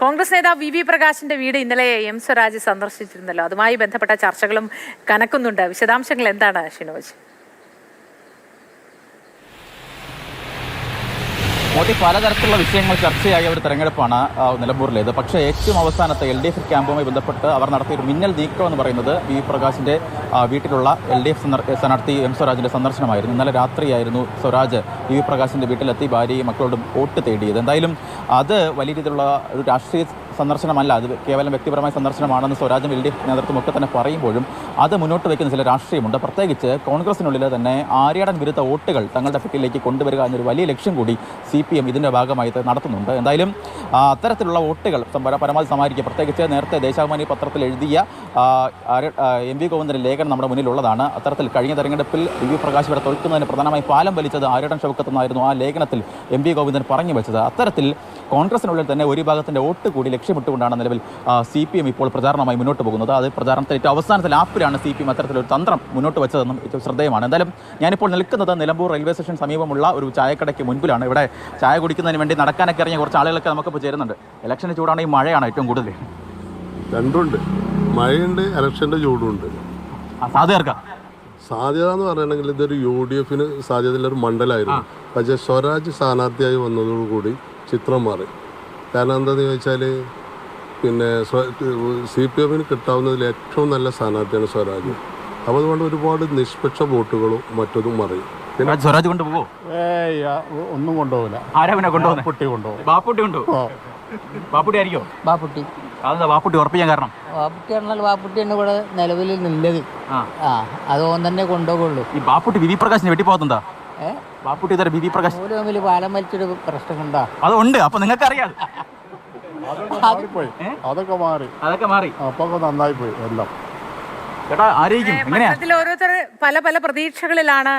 കോൺഗ്രസ് നേതാവ് വി പ്രകാശിന്റെ വീട് ഇന്നലെ എം സ്വരാജ് സന്ദർശിച്ചിരുന്നല്ലോ. അതുമായി ബന്ധപ്പെട്ട ചർച്ചകളും കനക്കുന്നുണ്ട്. വിശദാംശങ്ങൾ എന്താണ് ഷിനോജ്? മോദി പലതരത്തിലുള്ള വിഷയങ്ങൾ ചർച്ചയായ ഒരു തെരഞ്ഞെടുപ്പാണ് നിലമ്പൂരിലേത്. പക്ഷേ ഏറ്റവും അവസാനത്തെ LDF ക്യാമ്പുമായി ബന്ധപ്പെട്ട് അവർ നടത്തിയ ഒരു മിന്നൽ നീക്കം എന്ന് പറയുന്നത് വി പ്രകാശിന്റെ വീട്ടിലുള്ള LDF സ്ഥാനാർത്ഥി എം സ്വരാജിന്റെ സന്ദർശനമായിരുന്നു. ഇന്നലെ രാത്രിയായിരുന്നു സ്വരാജ് വി പ്രകാശിന്റെ വീട്ടിലെത്തി ഭാര്യയും മക്കളോടും വോട്ട് തേടിയത്. എന്തായാലും അത് വലിയ രീതിയിലുള്ള ഒരു രാഷ്ട്രീയ സന്ദർശനമല്ല, അത് കേവലം വ്യക്തിപരമായ സന്ദർശനമാണെന്ന് സ്വരാജും LDF നേതൃത്വം ഒക്കെ തന്നെ പറയുമ്പോഴും അത് മുന്നോട്ട് വയ്ക്കുന്ന ചില രാഷ്ട്രീയമുണ്ട്. പ്രത്യേകിച്ച് കോൺഗ്രസിനുള്ളിൽ തന്നെ ആര്യാടൻ വിരുദ്ധ വോട്ടുകൾ തങ്ങളുടെ പെട്ടിയിലേക്ക് കൊണ്ടുവരിക എന്നൊരു വലിയ ലക്ഷ്യം കൂടി CPM ഇതിൻ്റെ ഭാഗമായി നടത്തുന്നുണ്ട്. എന്തായാലും അത്തരത്തിലുള്ള വോട്ടുകൾ പരമാവധി സമാഹരിക്കുക. പ്രത്യേകിച്ച് നേരത്തെ ദേശാഭിമാനി പത്രത്തിൽ എഴുതിയ MV ഗോവിന്ദൻ്റെ ലേഖനം നമ്മുടെ മുന്നിലുള്ളതാണ്. അത്തരത്തിൽ കഴിഞ്ഞ തെരഞ്ഞെടുപ്പിൽ വി പ്രകാശ് ഇവിടെ തോൽക്കുന്നതിന് പ്രധാനമായി പാലം വലിച്ചത് ആര്യാടൻ ഷൗക്കത്ത് എന്നായിരുന്നു ആ ലേഖനത്തിൽ MV ഗോവിന്ദൻ പറഞ്ഞു വെച്ചത്. അത്തരത്തിൽ കോൺഗ്രസിനുള്ളിൽ തന്നെ ഒരു വിഭാഗത്തിൻ്റെ വോട്ട് കൂടി ലക്ഷ്യമിട്ടുകൊണ്ടാണ് നിലവിൽ CPM ഇപ്പോൾ പ്രചാരണമായി മുന്നോട്ട് പോകുന്നത്. അത് പ്രചാരണത്തിൽ ഏറ്റവും അവസാനത്തെ ലാപ്പിലാണ് CPM അത്തരത്തിലൊരു തന്ത്രം മുന്നോട്ട് വെച്ചതെന്നും ഏറ്റവും ശ്രദ്ധേയമാണ്. എന്തായാലും ഞാനിപ്പോൾ നിൽക്കുന്നത് നിലമ്പൂർ റെയിൽവേ സ്റ്റേഷൻ സമീപമുള്ള ഒരു ചായക്കടയ്ക്ക് മുൻപിലാണ്. ഇവിടെ ചായ കുടിക്കുന്നതിന് വേണ്ടി നടക്കാനൊക്കെ ഇറങ്ങിയ കുറച്ച് ആളുകളൊക്കെ നമുക്കിപ്പോൾ ചേരുന്നുണ്ട്. ഇലക്ഷന് ചൂടാണ്, ഈ മഴയാണ് ഏറ്റവും കൂടുതൽ? രണ്ടുണ്ട്, മഴയുണ്ട്, ഇലക്ഷൻ്റെ ചൂടുണ്ട്. സാധ്യത എന്ന് പറയുകയാണെങ്കിൽ ഇതൊരു UDF സാധ്യതയുള്ളൊരു മണ്ഡലമായിരുന്നു. പക്ഷേ സ്വരാജ് സ്ഥാനാർത്ഥിയായി വന്നതോടുകൂടി ചിത്രം മാറി. കാരണം എന്താണെന്ന് ചോദിച്ചാൽ പിന്നെ CPM കിട്ടാവുന്നതിൽ ഏറ്റവും നല്ല സ്ഥാനാർത്ഥിയാണ് സ്വരാജ്. അപ്പോൾ അതുകൊണ്ട് ഒരുപാട് നിഷ്പക്ഷ വോട്ടുകളും മറ്റതും മറിയും. പിന്നെ സ്വരാജ് കൊണ്ടുപോകുമോ? ഒന്നും കൊണ്ടുപോകില്ല. ആരാ കൊണ്ടുപോകുന്നത്? ബാപ്പുട്ടി കൊണ്ടുപോകും. ബാപ്പുട്ടി ആയിരിക്കോ? ബാപ്പുട്ടി. അതെന്താ ബാപ്പുട്ടി ഉറപ്പിക്കാൻ കാരണം? ബാപ്പുട്ടി പറഞ്ഞാൽ ബാപ്പുട്ടി തന്നെ ഇവിടെ നിലവിൽ നിന്നത്. അത് ഓൻ തന്നെ കൊണ്ടുപോകുള്ളൂ. ഈ ബാപ്പുട്ടി വി പ്രകാശിന് വെട്ടിപ്പോകുന്നുണ്ടാ? ബാപ്പുട്ടി ഇതര വി പ്രകാശ് ഓരോ തമ്മിൽ പാലം വലിച്ചൊരു പ്രശ്നം കണ്ടാ അതുണ്ട്. അപ്പൊ നിങ്ങൾക്ക് അറിയാം അതൊക്കെ മാറി അപ്പൊ നന്നായി പോയി എല്ലാം. ചേട്ടാ ആരെയും ഓരോരുത്തർ പല പല പ്രതീക്ഷകളിലാണ്